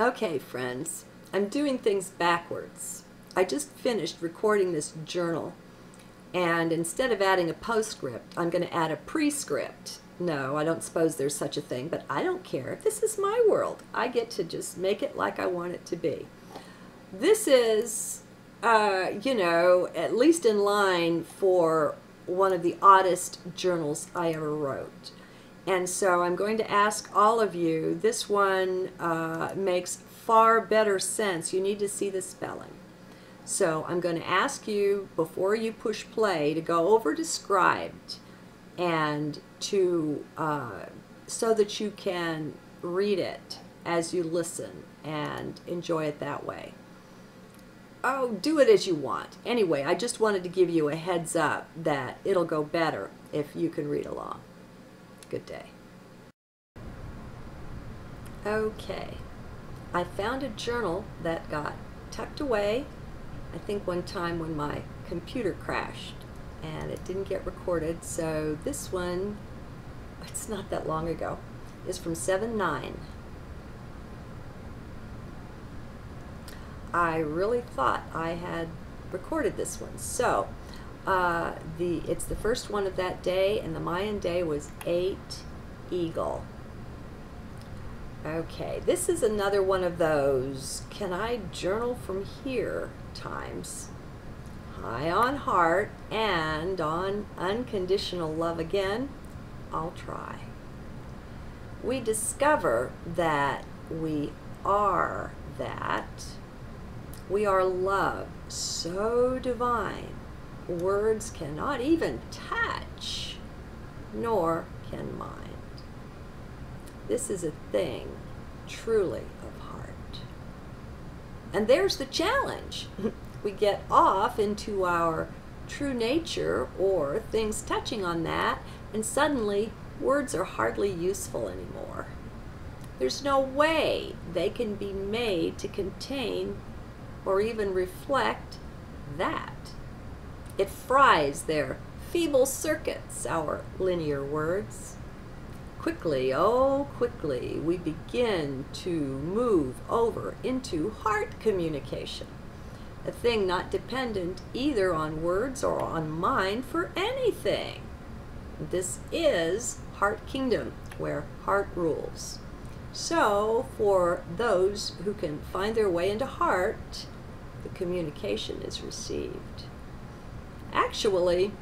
Okay, friends, I'm doing things backwards. I just finished recording this journal, and instead of adding a postscript, I'm going to add a prescript. No, I don't suppose there's such a thing, but I don't care. This is my world. I get to just make it like I want it to be. This is, at least in line for one of the oddest journals I ever wrote. And so I'm going to ask all of you, this one makes far better sense. You need to see the spelling. So I'm going to ask you, before you push play, to go over described and to so that you can read it as you listen and enjoy it that way. Oh, do it as you want. Anyway, I just wanted to give you a heads up that it'll go better if you can read along. Good day. Okay, I found a journal that got tucked away, I think one time when my computer crashed and it didn't get recorded. So this one, it's not that long ago, is from 7/9. I really thought I had recorded this one. So it's the first one of that day, and the Mayan day was 8 Eagle. Okay, this is another one of those can I journal from here times. High on heart and on unconditional love again. I'll try. We discover that we are that. We are love so divine, words cannot even touch, nor can mind. This is a thing truly of heart. And there's the challenge. We get off into our true nature or things touching on that, and suddenly words are hardly useful anymore. There's no way they can be made to contain or even reflect that. It fries their feeble circuits, our linear words. Quickly, oh quickly, we begin to move over into heart communication, a thing not dependent either on words or on mind for anything. This is Heart Kingdom, where heart rules. So, for those who can find their way into heart, the communication is received. Actually,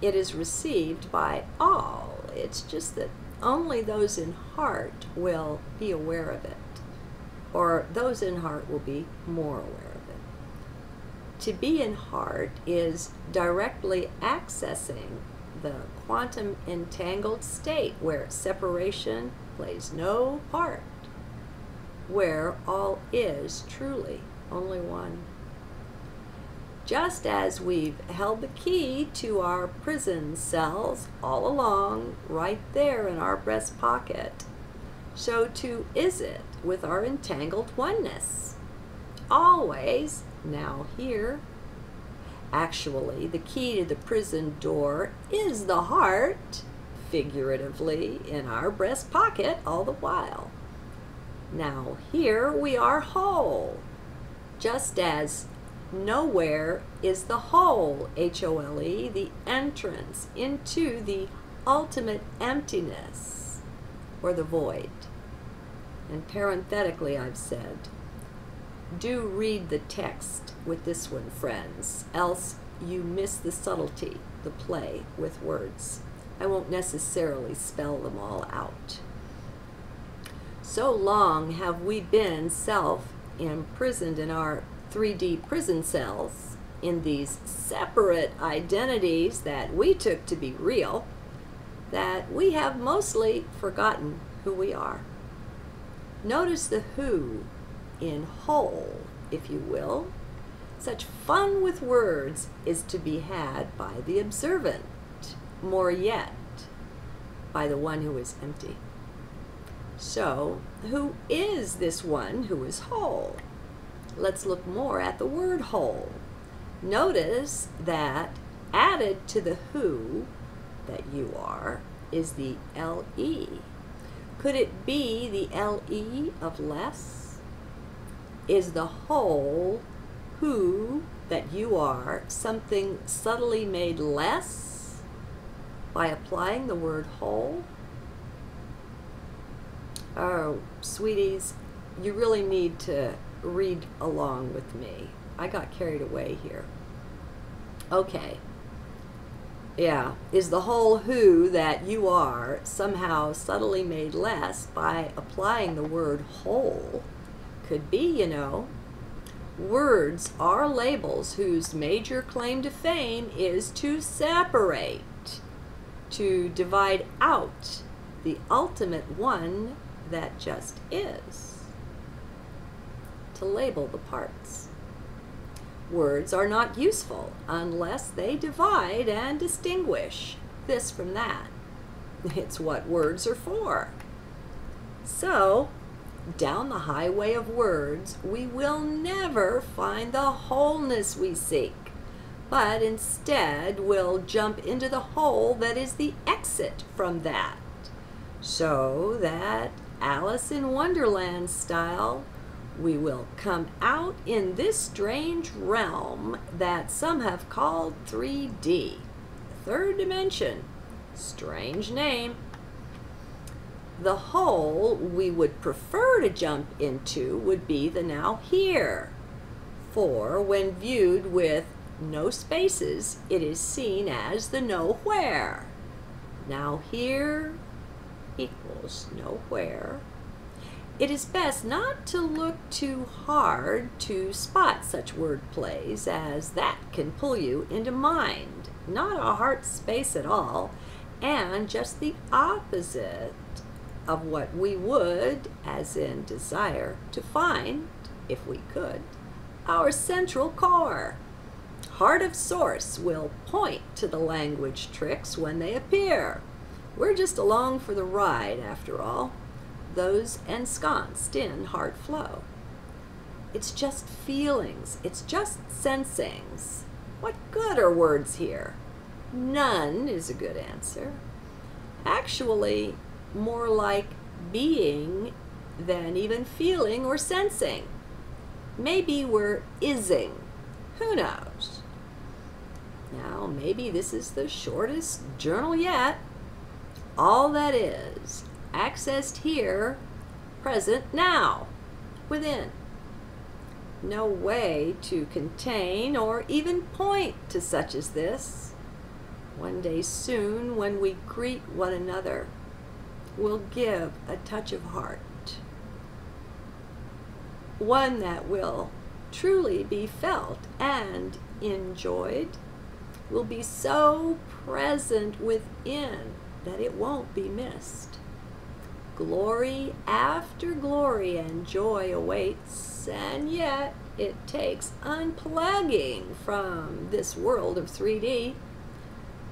it is received by all. It's just that only those in heart will be aware of it, or those in heart will be more aware of it. To be in heart is directly accessing the quantum entangled state where separation plays no part, where all is truly only one. Just as we've held the key to our prison cells all along, right there in our breast pocket, so too is it with our entangled oneness. Always, now here. Actually, the key to the prison door is the heart, figuratively, in our breast pocket all the while. Now here we are whole, just as nowhere is the whole, H-O-L-E, the entrance into the ultimate emptiness, or the void. And parenthetically I've said, do read the text with this one, friends, else you miss the subtlety, the play with words. I won't necessarily spell them all out. So long have we been self-imprisoned in our 3D prison cells, in these separate identities that we took to be real, that we have mostly forgotten who we are. Notice the who in whole, if you will. Such fun with words is to be had by the observant, more yet by the one who is empty. So, who is this one who is whole? Let's look more at the word whole. Notice that added to the who that you are is the LE. Could it be the LE of less? Is the whole who that you are something subtly made less by applying the word whole? Oh, sweeties, you really need to read along with me. I got carried away here. Okay. Yeah. Is the whole who that you are somehow subtly made less by applying the word whole? Could be, you know. Words are labels whose major claim to fame is to separate, to divide out the ultimate one that just is, to label the parts. Words are not useful unless they divide and distinguish this from that. It's what words are for. So, down the highway of words, we will never find the wholeness we seek, but instead will jump into the hole that is the exit from that. So that Alice in Wonderland style, we will come out in this strange realm that some have called 3D, third dimension. Strange name. The hole we would prefer to jump into would be the now here, for when viewed with no spaces, it is seen as the nowhere. Now here equals nowhere. It is best not to look too hard to spot such word plays, as that can pull you into mind, not a heart space at all, and just the opposite of what we would, as in desire, to find, if we could, our central core. Heart of source will point to the language tricks when they appear. We're just along for the ride, after all, those ensconced in heart flow. It's just feelings, it's just sensings. What good are words here? None is a good answer. Actually, more like being than even feeling or sensing. Maybe we're ising. Who knows? Now, maybe this is the shortest journal yet. All that is, accessed here, present now, within. No way to contain or even point to such as this. One day soon, when we greet one another, we'll give a touch of heart. One that will truly be felt and enjoyed, will be so present within that it won't be missed. Glory after glory and joy awaits, and yet it takes unplugging from this world of 3D.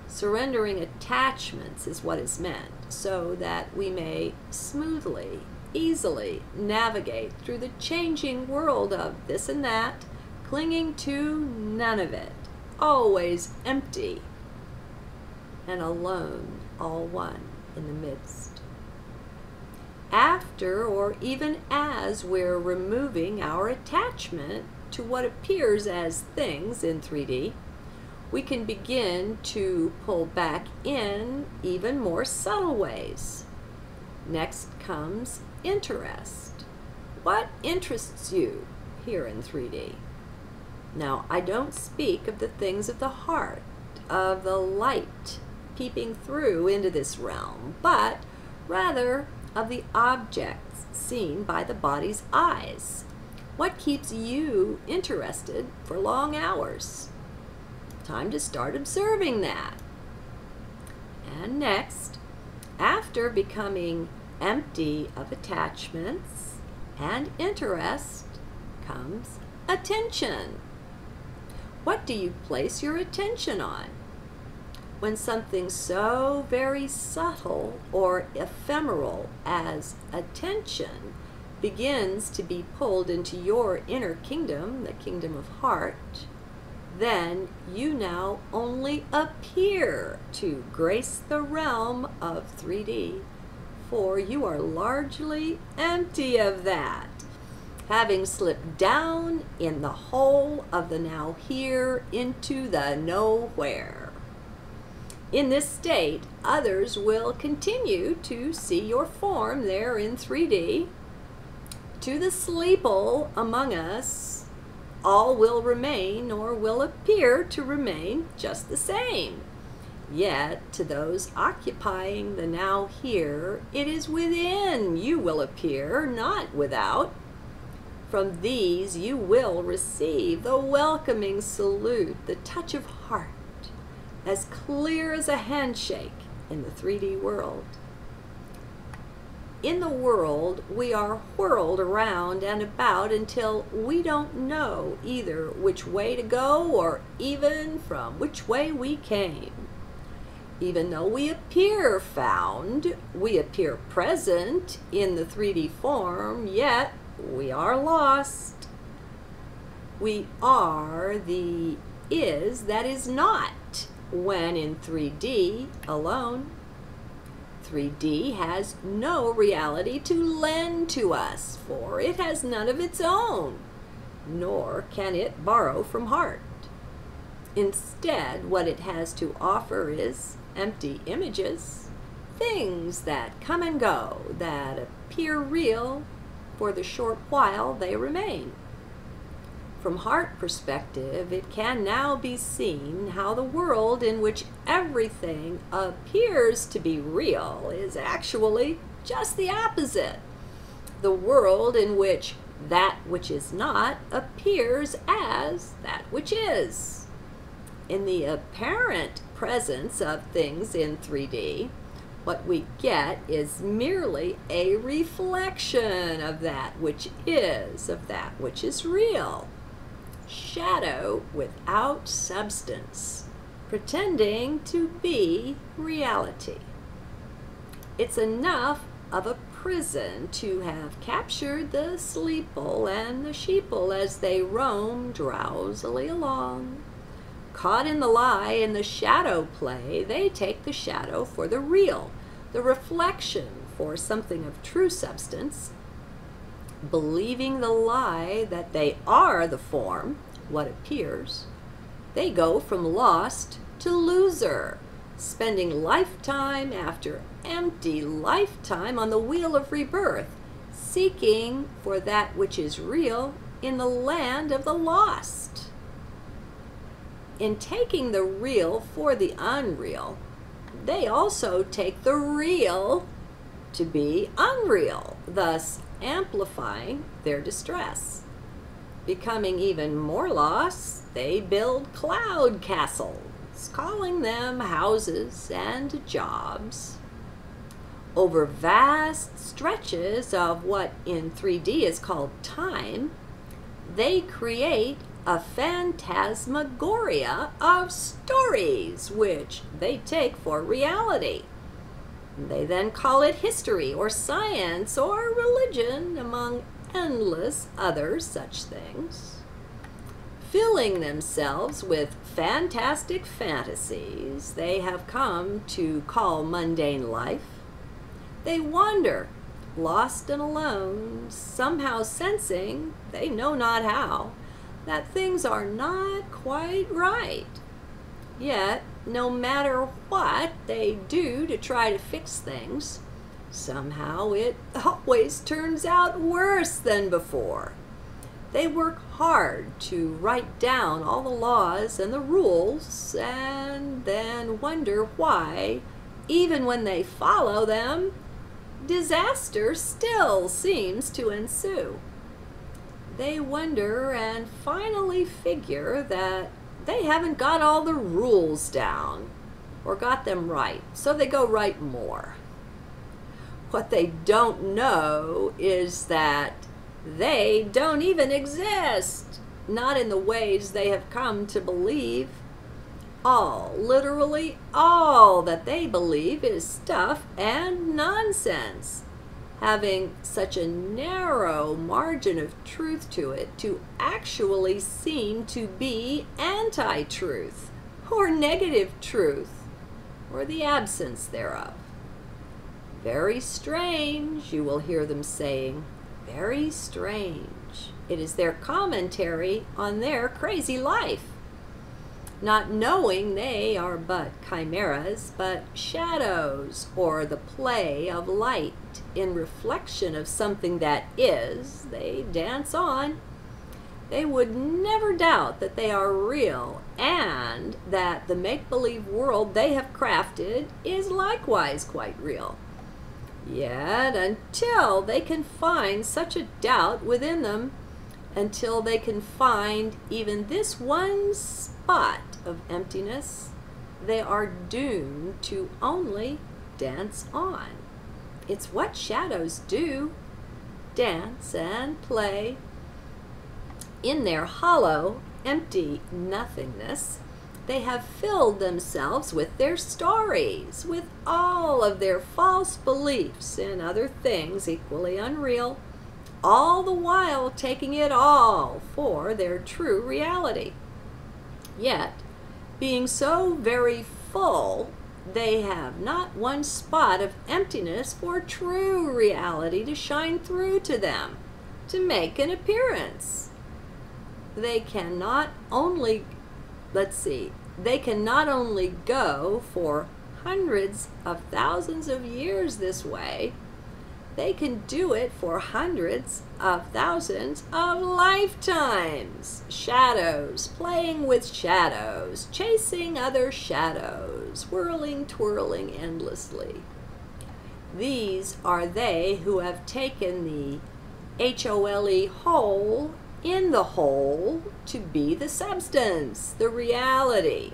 Surrendering attachments is what is meant, so that we may smoothly, easily navigate through the changing world of this and that, clinging to none of it, always empty and alone, all one in the midst. After or even as we're removing our attachment to what appears as things in 3D, we can begin to pull back in even more subtle ways. Next comes interest. What interests you here in 3D? Now, I don't speak of the things of the heart, of the light peeping through into this realm, but rather of the objects seen by the body's eyes. What keeps you interested for long hours? Time to start observing that. And next, after becoming empty of attachments and interest, comes attention. What do you place your attention on? When something so very subtle or ephemeral as attention begins to be pulled into your inner kingdom, the kingdom of heart, then you now only appear to grace the realm of 3D, for you are largely empty of that. having slipped down in the hole of the now here into the nowhere. In this state, others will continue to see your form there in 3D. To the sleeple among us, all will remain or will appear to remain just the same. Yet, to those occupying the now here, it is within you will appear, not without. From these you will receive the welcoming salute, the touch of heart, as clear as a handshake in the 3D world. In the world, we are whirled around and about until we don't know either which way to go or even from which way we came. Even though we appear found, we appear present in the 3D form, yet we are lost. We are the is that is not when in 3D alone. 3D has no reality to lend to us, for it has none of its own, nor can it borrow from heart. Instead, what it has to offer is empty images, things that come and go, that appear real for the short while they remain. From heart perspective, it can now be seen how the world in which everything appears to be real is actually just the opposite. The world in which that which is not appears as that which is. In the apparent presence of things in 3D, what we get is merely a reflection of that which is real. Shadow without substance, pretending to be reality. It's enough of a prison to have captured the sleeple and the sheeple as they roam drowsily along. Caught in the lie in the shadow play, they take the shadow for the real, the reflection for something of true substance. Believing the lie that they are the form, what appears, they go from lost to loser, spending lifetime after empty lifetime on the wheel of rebirth, seeking for that which is real in the land of the lost. In taking the real for the unreal, they also take the real to be unreal, thus amplifying their distress. Becoming even more lost, they build cloud castles, calling them houses and jobs. Over vast stretches of what in 3D is called time, they create a phantasmagoria of stories which they take for reality. They then call it history or science or religion, among endless other such things. Filling themselves with fantastic fantasies they have come to call mundane life, they wander, lost and alone, somehow sensing, they know not how, that things are not quite right. Yet, no matter what they do to try to fix things, somehow it always turns out worse than before. They work hard to write down all the laws and the rules and then wonder why, even when they follow them, disaster still seems to ensue. They wonder and finally figure that they haven't got all the rules down or got them right, so they go write more. What they don't know is that they don't even exist, not in the ways they have come to believe. All, literally all that they believe is stuff and nonsense, having such a narrow margin of truth to it to actually seem to be anti-truth or negative truth or the absence thereof. Very strange, you will hear them saying, very strange. It is their commentary on their crazy life, not knowing they are but chimeras, but shadows, or the play of light in reflection of something that is. They dance on. They would never doubt that they are real and that the make-believe world they have crafted is likewise quite real. Yet, until they can find such a doubt within them, until they can find even this one spot of emptiness, they are doomed to only dance on. It's what shadows do, dance and play. In their hollow, empty nothingness, they have filled themselves with their stories, with all of their false beliefs and other things equally unreal, all the while taking it all for their true reality. Yet, being so very full, they have not one spot of emptiness for true reality to shine through to them, to make an appearance. They can not only, they can not only go for hundreds of thousands of years this way, they can do it for hundreds of thousands of lifetimes. Shadows, playing with shadows, chasing other shadows, whirling, twirling endlessly. These are they who have taken the HOLE, whole, in the whole, to be the substance, the reality.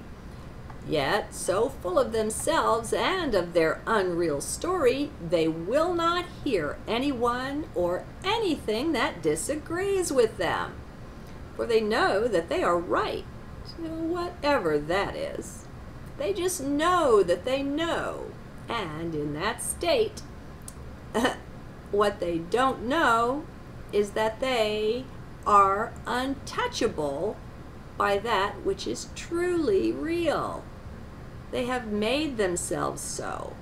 Yet, so full of themselves and of their unreal story, they will not hear anyone or anything that disagrees with them. For they know that they are right, whatever that is. They just know that they know. And in that state, what they don't know is that they are untouchable by that which is truly real. They have made themselves so,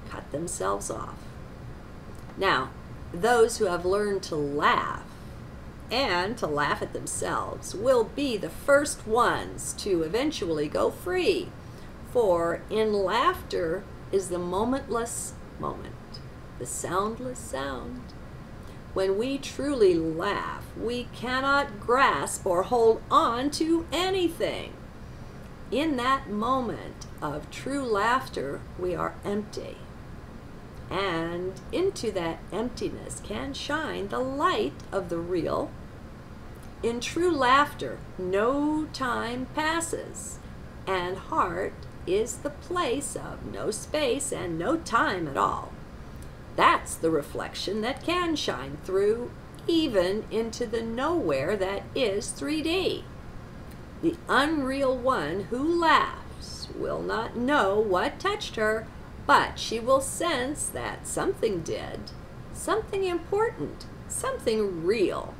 cut themselves off. Now, those who have learned to laugh and to laugh at themselves will be the first ones to eventually go free, for in laughter is the momentless moment, the soundless sound. When we truly laugh, we cannot grasp or hold on to anything. In that moment of true laughter, we are empty. And into that emptiness can shine the light of the real. In true laughter, no time passes, and heart is the place of no space and no time at all. That's the reflection that can shine through even into the nowhere that is 3D. The unreal one who laughs will not know what touched her, but she will sense that something did, something important, something real.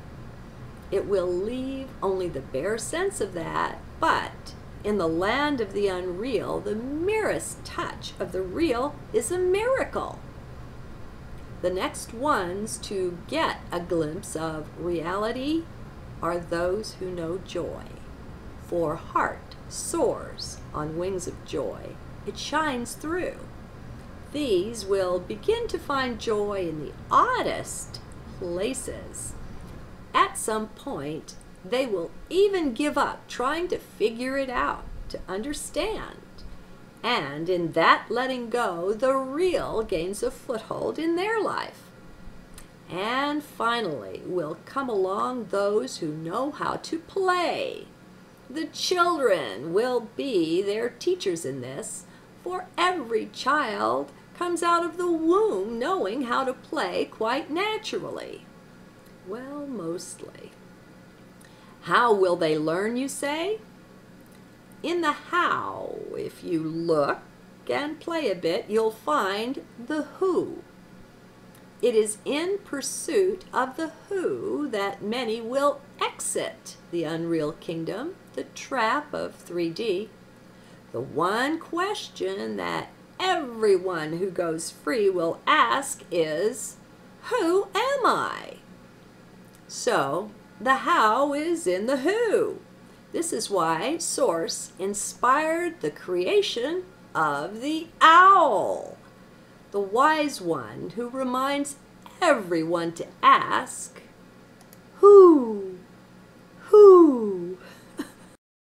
It will leave only the bare sense of that, but in the land of the unreal, the merest touch of the real is a miracle. The next ones to get a glimpse of reality are those who know joy. For heart soars on wings of joy. It shines through. These will begin to find joy in the oddest places. At some point, they will even give up trying to figure it out, to understand. And in that letting go, the real gains a foothold in their life. And finally will come along those who know how to play. The children will be their teachers in this, for every child comes out of the womb knowing how to play quite naturally. Well, mostly. How will they learn, you say? In the how, if you look and play a bit, you'll find the who. It is in pursuit of the who that many will exit the unreal kingdom, the trap of 3D. The one question that everyone who goes free will ask is, who am I? So, the how is in the who. This is why Source inspired the creation of the owl, the wise one who reminds everyone to ask, who?